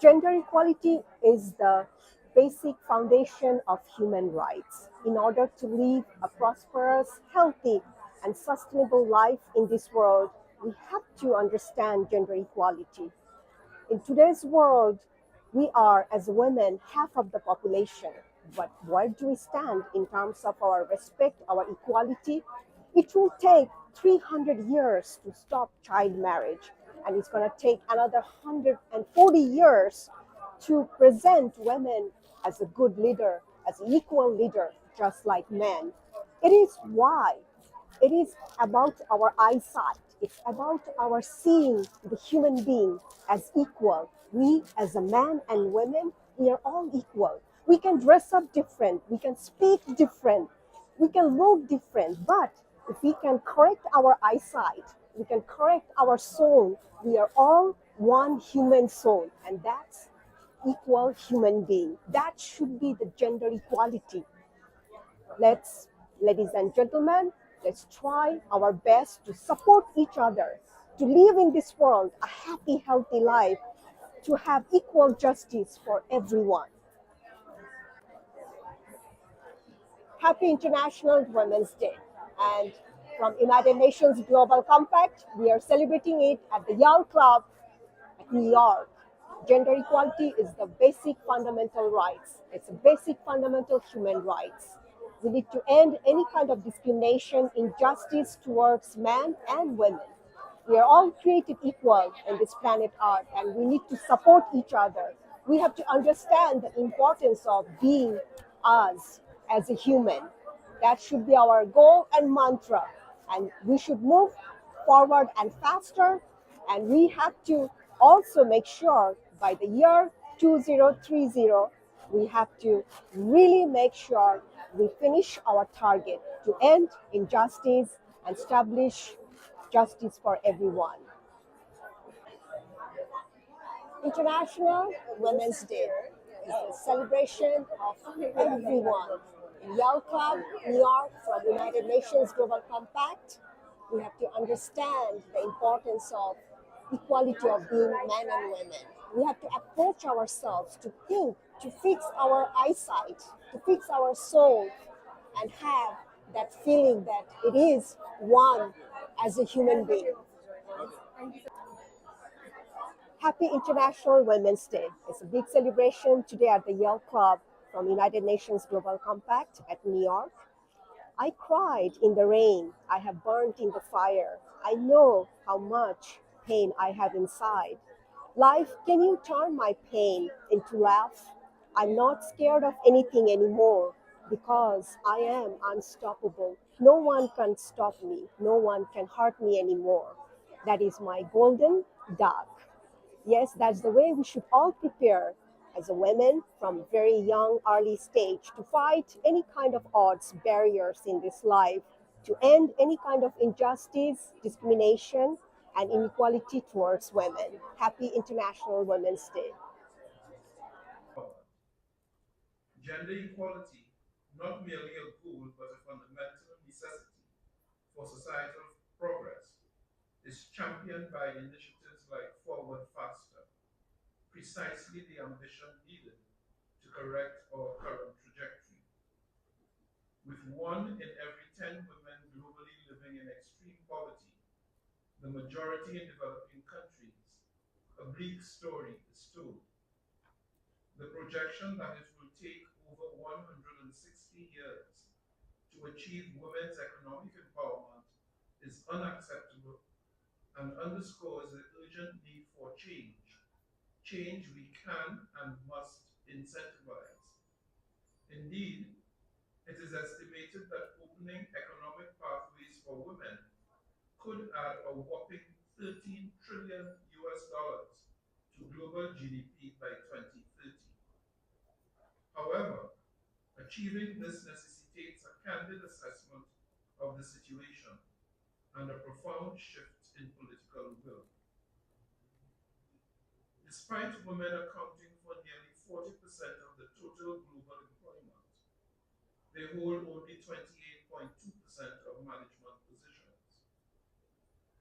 Gender equality is the basic foundation of human rights. In order to live a prosperous, healthy, and sustainable life in this world, we have to understand gender equality. In today's world, we are, as women, half of the population. But where do we stand in terms of our respect, our equality? It will take 300 years to stop child marriage, and it's going to take another 140 years to present women as a good leader, as an equal leader, just like men. It is why it is about our eyesight. It's about our seeing the human being as equal. We, as a man and women, we are all equal. We can dress up different. We can speak different. We can look different. But if we can correct our eyesight, we can correct our soul, we are all one human soul. And that's equal human being. That should be the gender equality. Let's, ladies and gentlemen, let's try our best to support each other, to live in this world a happy, healthy life, to have equal justice for everyone. Happy International Women's Day. And from United Nations Global Compact, we are celebrating it at the Yale Club at New York. Gender equality is the basic fundamental rights. It's a basic fundamental human rights. We need to end any kind of discrimination, injustice towards men and women. We are all created equal in this planet Earth, and we need to support each other. We have to understand the importance of being us as a human. That should be our goal and mantra. And we should move forward and faster. And we have to also make sure by the year 2030, we have to really make sure we finish our target to end injustice and establish justice for everyone. International Women's Day is a celebration of everyone. In Yale Club, New York, from United Nations Global Compact, we have to understand the importance of equality of being men and women. We have to approach ourselves to think, to fix our eyesight, to fix our soul, and have that feeling that it is one as a human being. Happy International Women's Day. It's a big celebration today at the Yale Club from United Nations Global Compact at New York. I cried in the rain. I have burnt in the fire. I know how much pain I have inside. Life, can you turn my pain into laugh? I'm not scared of anything anymore because I am unstoppable. No one can stop me. No one can hurt me anymore. That is my golden duck. Yes, that's the way we should all prepare as a women from very young, early stage to fight any kind of odds, barriers in this life, to end any kind of injustice, discrimination, and inequality towards women. Happy International Women's Day. Gender equality, not merely a goal but a fundamental necessity for societal progress, is championed by initiatives like Forward Faster, precisely the ambition needed to correct our current trajectory. With 1 in every 10 women globally living in extreme poverty, the majority in developing countries, a bleak story is told. The projection that it will take over 160 years to achieve women's economic empowerment is unacceptable and underscores the urgent need for change, change we can and must incentivize. Indeed, it is estimated that opening economic pathways for women could add a whopping 13 trillion US dollars to global GDP by 2030. However, achieving this necessitates a candid assessment of the situation and a profound shift in political will. Despite women accounting for nearly 40% of the total global employment, they hold only 28.2% of management positions,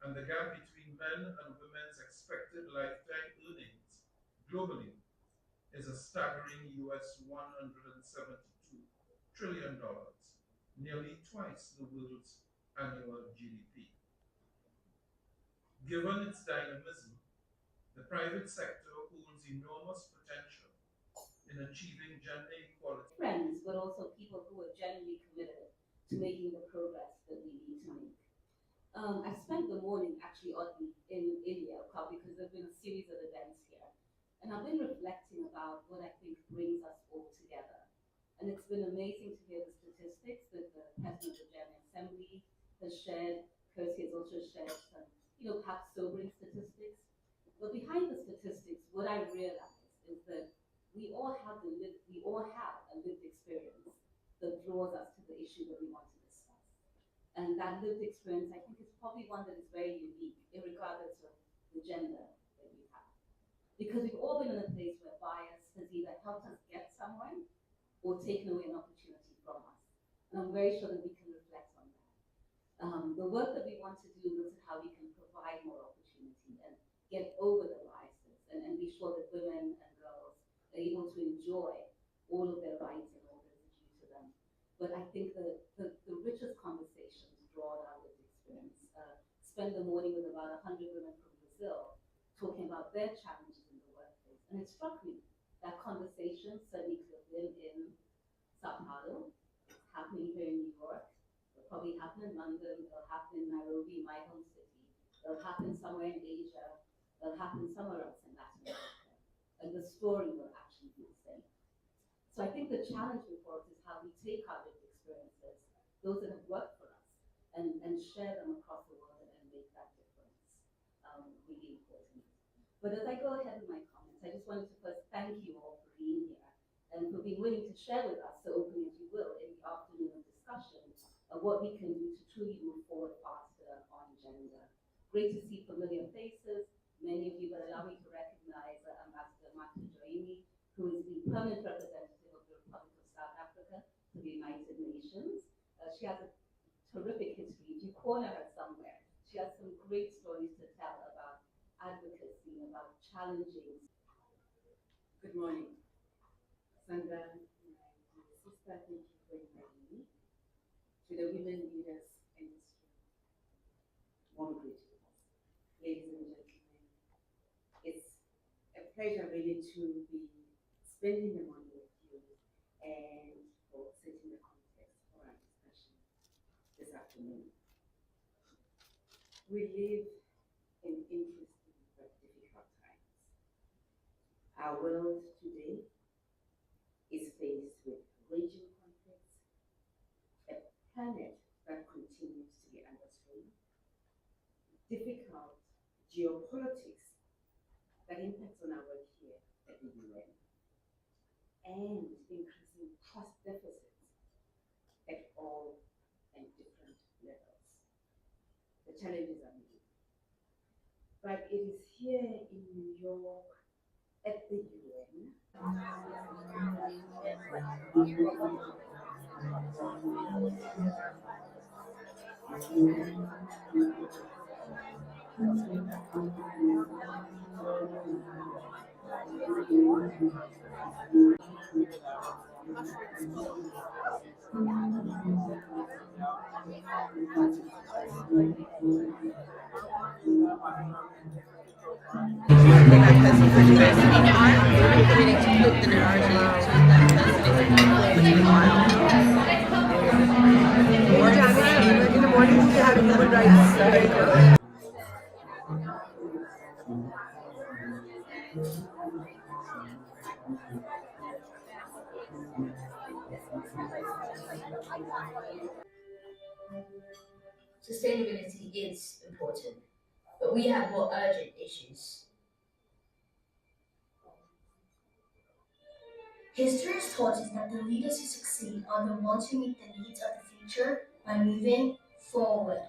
and the gap between men and women's expected lifetime earnings globally is a staggering US $172 trillion, nearly twice the world's annual GDP. Given its dynamism, the private sector holds enormous potential in achieving gender equality. Friends, but also people who are genuinely committed to making the progress that we need to make. I spent the morning actually oddly in India because there's been a series of events here. And I've been reflecting about what I think brings us all together. And it's been amazing to hear the statistics that the President of the General Assembly has shared. Kirsty has also shared some, perhaps sobering statistics. But behind the statistics, what I realize is that we all have a lived experience that draws us to the issue that we want to discuss. And that lived experience, I think, is probably one that is very unique, regardless of the gender that we have. Because we've all been in a place where bias has either helped us get somewhere or taken away an opportunity from us. And I'm very sure that we can reflect on that. The work that we want to do looks at how we can provide more opportunity and get over the biases and be sure that women and girls are able to enjoy all of their rights and all that is due to them. But I think the richest conversations draw on our lived experience. Spend the morning with about 100 women from Brazil talking about their challenges in the workplace. And it struck me that conversation certainly could have been in Sao Paulo, it's happening here in New York, it'll probably happen in London, it'll happen in Nairobi, my home city, it'll happen somewhere in Asia, it'll happen somewhere else in Latin America. And the story will actually be the same. So I think the challenge before us is how we take our lived experiences, those that have worked for us, and share them across the world and make that difference really important. But as I go ahead with my comments, I just wanted to first thank you all for being here and for being willing to share with us so openly as you will in the afternoon of discussion of what we can do to truly move forward faster on gender. Great to see familiar faces, many of you, but allow me to recognize Ambassador Martin Joini, who is the permanent representative of the Republic of South Africa to the United Nations. She has a terrific history. If you corner her somewhere, she has some great stories to tell about advocacy, about challenging. Good morning. Sandra, my sister, thank you for inviting me to the Women Leaders Industry. Warm greetings. Ladies and gentlemen, it's a pleasure really to be spending the morning with you and for setting the context for our discussion this afternoon. We live in interesting but difficult times. Our world today is faced with raging conflicts, a planet that continues to be under strain, difficult geopolitics that impacts on our work here at the UN, and increasing trust deficits at all and different levels. The challenges are many. But it is here in New York at the UN In the morning, we have human rights. Sustainability is important, but we have more urgent issues. History has taught us that the leaders who succeed are the ones who meet the needs of the future by moving forward.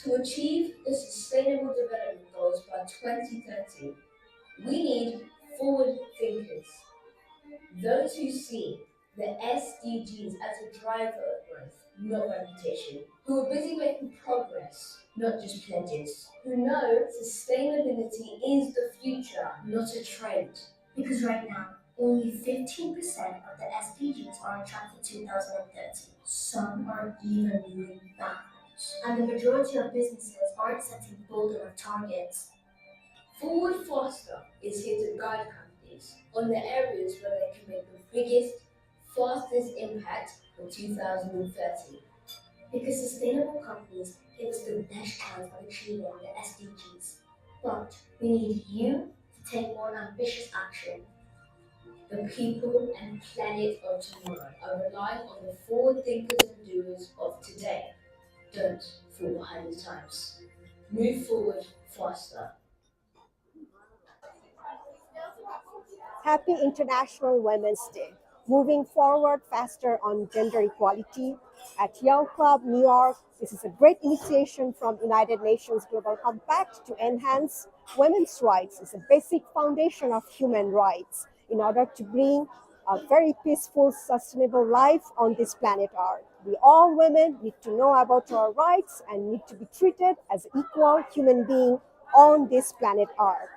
To achieve the Sustainable Development Goals by 2030, we need forward thinkers, those who see the SDGs as a driver of growth, not repetition, who are busy making progress, not just pledges, who know sustainability is the future, not a trend, Because right now, only 15% of the SDGs are on track for 2030. Some are even moving backwards. And the majority of businesses aren't setting bold enough targets. Forward Faster is here to guide companies on the areas where they can make the biggest, fastest impact for 2030. Because sustainable companies give us the best chance of achieving the SDGs. But we need you to take more ambitious action. The people and planet of tomorrow are relying on the forward thinkers and doers of today. Don't fall behind the times. Move forward faster. Happy International Women's Day. Moving forward faster on gender equality. At Young Club New York, this is a great initiation from United Nations Global Compact to enhance women's rights. It's a basic foundation of human rights in order to bring a very peaceful, sustainable life on this planet Earth. We all women need to know about our rights and need to be treated as equal human beings on this planet Earth.